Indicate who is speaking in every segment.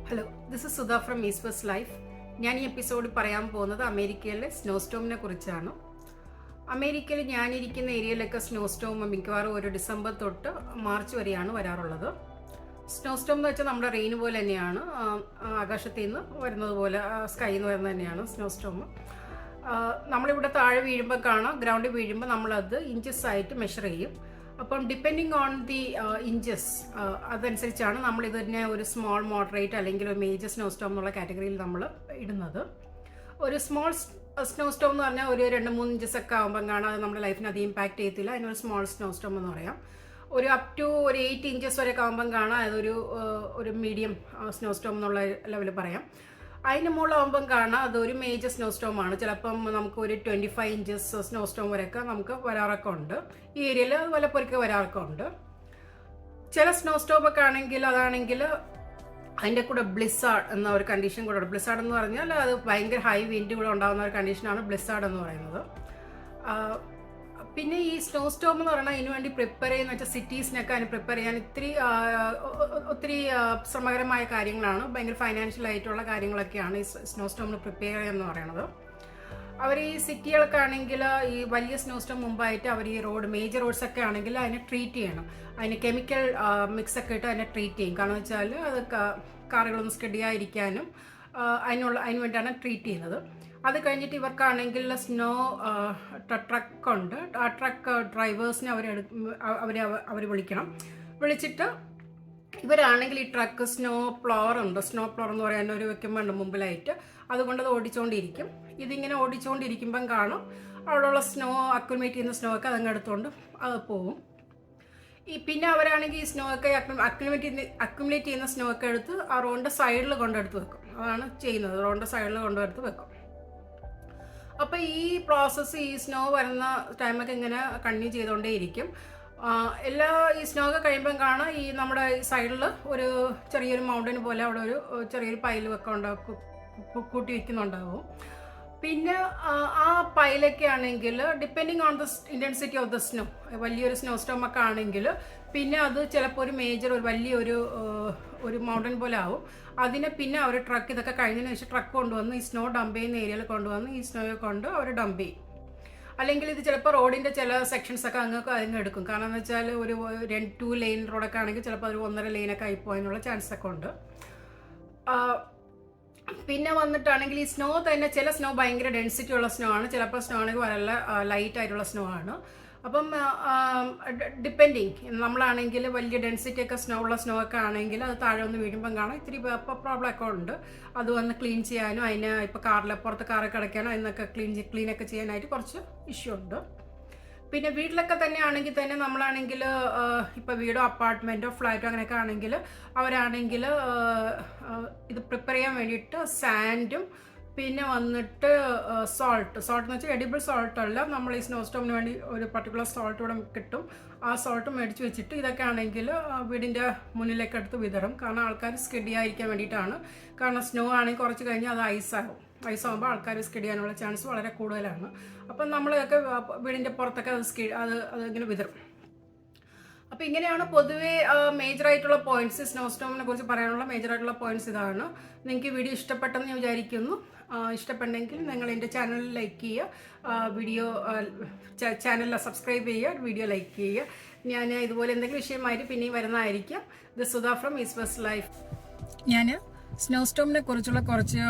Speaker 1: Hello, this is Sudha from ഈസ്പേഴ്സ് life. ഞാൻ ഈ എപ്പിസോഡിൽ പറയാൻ പോകുന്നത് അമേരിക്കയിലെ സ്നോ സ്റ്റോമിനെ കുറിച്ചാണ്. അമേരിക്കയിൽ ഞാനിരിക്കുന്ന ഏരിയയിലൊക്കെ സ്നോ സ്റ്റോം മിക്കവാറും ഒരു ഡിസംബർ തൊട്ട് മാർച്ച് വരെയാണ് വരാറുള്ളത്. സ്നോ സ്റ്റോം എന്ന് വെച്ചാൽ നമ്മുടെ റെയിൻ പോലെ തന്നെയാണ്, ആകാശത്തിൽ നിന്ന് വരുന്നത് പോലെ, സ്കൈയിൽ നിന്ന് വരുന്നത് തന്നെയാണ് സ്നോ സ്റ്റോം. നമ്മളിവിടെ താഴെ വീഴുമ്പോൾ കാണാം, ഗ്രൗണ്ടിൽ വീഴുമ്പോൾ നമ്മളത് ഇഞ്ചസ് ആയിട്ട് മെഷർ ചെയ്യും. അപ്പം ഡിപ്പെൻഡിങ് ഓൺ ദി ഇഞ്ചസ് അതനുസരിച്ചാണ് നമ്മൾ ഇതിനെ ഒരു സ്മോൾ, മോഡറേറ്റ് അല്ലെങ്കിൽ ഒരു മേജർ സ്നോ സ്റ്റോം എന്നുള്ള കാറ്റഗറിയിൽ നമ്മൾ ഇടുന്നത്. ഒരു സ്മോൾ സ്നോ സ്റ്റോം എന്ന് പറഞ്ഞാൽ ഒരു 2-3 ഇഞ്ചസ് ഒക്കെ ആകുമ്പം കാണാം, അത് നമ്മുടെ ലൈഫിന് അധികം ഇമ്പാക്ട് ചെയ്യത്തില്ല. അതിനൊരു സ്മോൾ സ്നോ സ്റ്റോം എന്ന് പറയാം. ഒരു അപ് ടു ഒരു 8 ഇഞ്ചസ് വരെ ആകുമ്പം കാണാം, അതൊരു ഒരു മീഡിയം സ്നോ സ്റ്റോം എന്നുള്ള ലെവലിൽ പറയാം. അതിന് മുകളിലാകുമ്പം കാണാം അതൊരു മേജർ സ്നോ സ്റ്റോം ആണ്. ചിലപ്പം നമുക്ക് ഒരു 25 ഇഞ്ചസ് സ്നോ സ്റ്റോം വരെയൊക്കെ നമുക്ക് വരാറൊക്കെ ഉണ്ട്. ഈ ഏരിയയിൽ വല്ലപ്പോഴൊക്കെ വരാറൊക്കെ ഉണ്ട്. ചില സ്നോ സ്റ്റോം ഒക്കെ ആണെങ്കിൽ അതാണെങ്കിൽ അതിൻ്റെ കൂടെ ബ്ലിസാർഡ് എന്ന ഒരു കണ്ടീഷൻ കൂടെ ഉണ്ട്. ബ്ലിസാർഡ് എന്ന് പറഞ്ഞാൽ അത് ഭയങ്കര ഹൈ വിൻഡ് കൂടെ ഉണ്ടാകുന്ന ഒരു കണ്ടീഷനാണ് ബ്ലിസാർഡ് എന്ന് പറയുന്നത്. പിന്നെ ഈ സ്നോ സ്റ്റോം എന്ന് പറഞ്ഞാൽ ഇതിനു വേണ്ടി പ്രിപ്പയർ ചെയ്യുന്ന വെച്ചാൽ സിറ്റീസിനൊക്കെ അതിന് പ്രിപ്പയർ ചെയ്യാൻ ഒത്തിരി ശ്രമകരമായ കാര്യങ്ങളാണ്. ഭയങ്കര ഫൈനാൻഷ്യൽ ആയിട്ടുള്ള കാര്യങ്ങളൊക്കെയാണ് ഈ സ്നോ സ്റ്റോമിന് പ്രിപ്പയർ ചെയ്യുക എന്ന് പറയുന്നത്. അവർ ഈ സിറ്റികൾക്ക് ആണെങ്കിൽ ഈ വലിയ സ്നോ സ്റ്റോം മുമ്പായിട്ട് അവർ ഈ മേജർ റോഡ്സ് ഒക്കെ ആണെങ്കിൽ അതിനെ ട്രീറ്റ് ചെയ്യണം. അതിന് കെമിക്കൽ മിക്സ് ഒക്കെ ഇട്ട് അതിനെ ട്രീറ്റ് ചെയ്യും. കാരണം വെച്ചാൽ അത് കാറുകളൊന്നും സ്കെഡിയായിരിക്കാനും അതിന് വേണ്ടിയാണ് ട്രീറ്റ് ചെയ്യുന്നത്. അത് കഴിഞ്ഞിട്ട് ഇവർക്കാണെങ്കിൽ സ്നോ ട്രക്കുണ്ട്. ആ ട്രക്ക് ഡ്രൈവേഴ്സിനെ അവർ വിളിച്ചിട്ട് ഇവരാണെങ്കിൽ ഈ ട്രക്ക് സ്നോ പ്ലോർ ഉണ്ട്, സ്നോ പ്ലോർ എന്ന് പറയാൻ ഒരു വെക്കുമ്പോണ്ട് മുമ്പിലായിട്ട്, അതുകൊണ്ട് അത് ഓടിച്ചുകൊണ്ടിരിക്കും. ഇതിങ്ങനെ ഓടിച്ചുകൊണ്ടിരിക്കുമ്പം കാണും അവിടെയുള്ള സ്നോ അക്യുമുലേറ്റ് ചെയ്യുന്ന സ്നോ ഒക്കെ അതങ്ങ് എടുത്തുകൊണ്ട് അത് പോകും. പിന്നെ അവരാണെങ്കിൽ ഈ സ്നോ ഒക്കെ അക്യുമുലേറ്റ് ചെയ്യുന്ന സ്നോ ഒക്കെ എടുത്ത് ആ റോഡിൻ്റെ സൈഡിൽ കൊണ്ടെടുത്ത് വെക്കും. അതാണ് ചെയ്യുന്നത്, റോഡിൻ്റെ സൈഡിൽ കൊണ്ടെടുത്ത് വെക്കും. അപ്പോൾ ഈ പ്രോസസ്സ് ഈ സ്നോ വരുന്ന ടൈമൊക്കെ ഇങ്ങനെ കണ്ടിന്യൂ ചെയ്തുകൊണ്ടേയിരിക്കും. ഈ സ്നോ ഒക്കെ കഴിയുമ്പം കാണാം ഈ നമ്മുടെ ഈ സൈഡിൽ ഒരു ചെറിയൊരു മൗണ്ടൻ പോലെ അവിടെ ഒരു ചെറിയൊരു പൈൽ കൂട്ടി വയ്ക്കുന്നുണ്ടാവും. പിന്നെ ആ പൈലൊക്കെ ആണെങ്കിൽ depending on the intensity of the snow, വലിയൊരു സ്നോ സ്റ്റോം ഒക്കെ ആണെങ്കിൽ പിന്നെ അത് ചിലപ്പോൾ ഒരു മേജർ ഒരു വലിയൊരു മൗണ്ടൻ പോലെ ആവും. അതിനെ പിന്നെ അവർ ട്രക്ക് ഇതൊക്കെ കഴിഞ്ഞതിന് ശേഷം ട്രക്ക് കൊണ്ടുവന്ന് ഈ സ്നോ ഡംപ് ചെയ്യുന്ന ഏരിയയിൽ കൊണ്ടുവന്ന് ഈ സ്നോയെ കൊണ്ട് അവർ ഡംപ് ചെയ്യും. അല്ലെങ്കിൽ ഇത് ചിലപ്പോൾ റോഡിൻ്റെ ചില സെക്ഷൻസ് ഒക്കെ അങ്ങ് എടുക്കും. കാരണം എന്ന് വെച്ചാൽ ഒരു 2 ലെയിൻ റോഡൊക്കെ ആണെങ്കിൽ ചിലപ്പോൾ ഒരു 1.5 ലൈനൊക്കെ ആയിപ്പോയതിനുള്ള ചാൻസ് ഒക്കെ ഉണ്ട്. പിന്നെ വന്നിട്ടാണെങ്കിൽ ഈ സ്നോ തന്നെ ചില സ്നോ ഭയങ്കര ഡെൻസിറ്റി ഉള്ള സ്നോ ആണ്, ചിലപ്പോൾ സ്നോ ആണെങ്കിൽ വളരെ ലൈറ്റ് ആയിട്ടുള്ള സ്നോ ആണ്. അപ്പം ഡിപ്പെൻഡിങ് നമ്മളാണെങ്കിൽ വലിയ ഡെൻസിറ്റി ഒക്കെ ഉള്ള സ്നോ ഒക്കെ ആണെങ്കിൽ അത് താഴെ ഒന്ന് വീഴുമ്പം കാണാം ഇത്തിരി പ്രോബ്ലം ഒക്കെ ഉണ്ട്. അത് വന്ന് ക്ലീൻ ചെയ്യാനും അതിന് ഇപ്പോൾ പുറത്ത് കാറൊക്കെ അടയ്ക്കാനും അതിനൊക്കെ ക്ലീനൊക്കെ ചെയ്യാനായിട്ട് കുറച്ച് ഇഷ്യൂ ഉണ്ട്. പിന്നെ വീട്ടിലൊക്കെ തന്നെ ആണെങ്കിൽ തന്നെ നമ്മളാണെങ്കിൽ ഇപ്പോൾ വീടോ അപ്പാർട്ട്മെൻറ്റോ ഫ്ലാറ്റോ അങ്ങനെയൊക്കെ ആണെങ്കിൽ അവരാണെങ്കിൽ ഇത് പ്രിപ്പയർ ചെയ്യാൻ വേണ്ടിയിട്ട് സാൻഡും പിന്നെ വന്നിട്ട് സോൾട്ട് എന്ന് വെച്ചാൽ എഡിബിൾ സോൾട്ട് അല്ല, നമ്മൾ ഈ സ്നോ സ്റ്റോമിന് വേണ്ടി ഒരു പർട്ടിക്കുലർ സോൾട്ട് ഇവിടെ കിട്ടും. ആ സോൾട്ട് മേടിച്ച് വെച്ചിട്ട് ഇതൊക്കെ ആണെങ്കിൽ വീടിൻ്റെ മുന്നിലേക്ക് എടുത്ത് വിതറും. കാരണം ആൾക്കാർ സ്കിഡ് ചെയ്യാതിരിക്കാൻ വേണ്ടിയിട്ടാണ്. കാരണം സ്നോ ആണെങ്കിൽ കുറച്ച് കഴിഞ്ഞാൽ അത് ഐസാകുമ്പോൾ ആൾക്കാർ സ്കിഡ് ചെയ്യാനുള്ള ചാൻസ് വളരെ കൂടുതലാണ്. അപ്പം നമ്മളൊക്കെ വീടിൻ്റെ പുറത്തൊക്കെ അതിങ്ങനെ വിതറും. അപ്പോൾ ഇങ്ങനെയാണ് പൊതുവേ മേജറായിട്ടുള്ള പോയിന്റ്സ് സ്നോ സ്റ്റോമിനെ കുറിച്ച് പറയാനുള്ള മേജറായിട്ടുള്ള പോയിന്റ്സ് ഇതാണ്. നിങ്ങൾക്ക് ഈ വീഡിയോ ഇഷ്ടപ്പെട്ടെന്ന് ഞാൻ വിചാരിക്കുന്നു. ഇഷ്ടപ്പെട്ടെങ്കിൽ നിങ്ങൾ എൻ്റെ ചാനൽ ലൈക്ക് ചെയ്യുക, ചാനലിൽ സബ്സ്ക്രൈബ് ചെയ്യുക, വീഡിയോ ലൈക്ക് ചെയ്യുക. ഞാൻ ഇതുപോലെ എന്തെങ്കിലും വിഷയമായിട്ട് പിന്നെയും വരുന്നതായിരിക്കും. ദ സുധ ഫ്രം ഈസ്പേഴ്സ് ലൈഫ്. ഞാൻ സ്നോ സ്റ്റോമിനെ കുറിച്ചുള്ള കുറച്ച്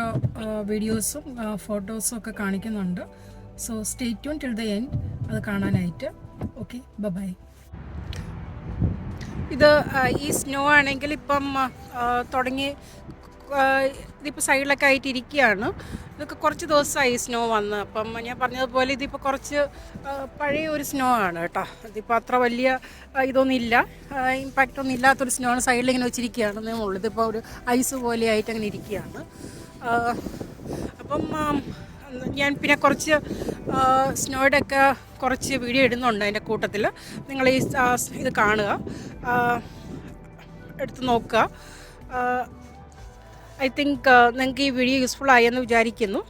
Speaker 1: വീഡിയോസും ഫോട്ടോസും ഒക്കെ കാണിക്കുന്നുണ്ട്. So stay tune till the end അത് കാണാനായിട്ട്. Okay, bye. ഇത് ഈ സ്നോ ആണെങ്കിൽ ഇപ്പം തുടങ്ങി ഇതിപ്പോൾ സൈഡിലൊക്കെ ആയിട്ട് ഇരിക്കുകയാണ്. ഇതൊക്കെ കുറച്ച് ദിവസമായി സ്നോ വന്ന്. അപ്പം ഞാൻ പറഞ്ഞതുപോലെ ഇതിപ്പോൾ കുറച്ച് പഴയ ഒരു സ്നോ ആണ് കേട്ടോ. ഇതിപ്പോൾ അത്ര വലിയ ഇതൊന്നും ഇല്ല, ഇമ്പാക്റ്റ് ഒന്നും ഇല്ലാത്തൊരു സ്നോ ആണ്. സൈഡിൽ ഇങ്ങനെ വെച്ചിരിക്കുകയാണെന്നേ ഉള്ളൂ. ഇതിപ്പോൾ ഒരു ഐസ് പോലെ ആയിട്ട് അങ്ങനെ ഇരിക്കുകയാണ്. അപ്പം ഞാൻ പിന്നെ കുറച്ച് സ്നോയുടെ ഒക്കെ കുറച്ച് വീഡിയോ ഇടുന്നുണ്ട് അതിൻ്റെ കൂട്ടത്തിൽ. നിങ്ങൾ ഇത് കാണുക, എടുത്ത് നോക്കുക. ഐ തിങ്ക് നിങ്ങൾക്ക് ഈ വീഡിയോ യൂസ്ഫുൾ ആയെന്ന് വിചാരിക്കുന്നു.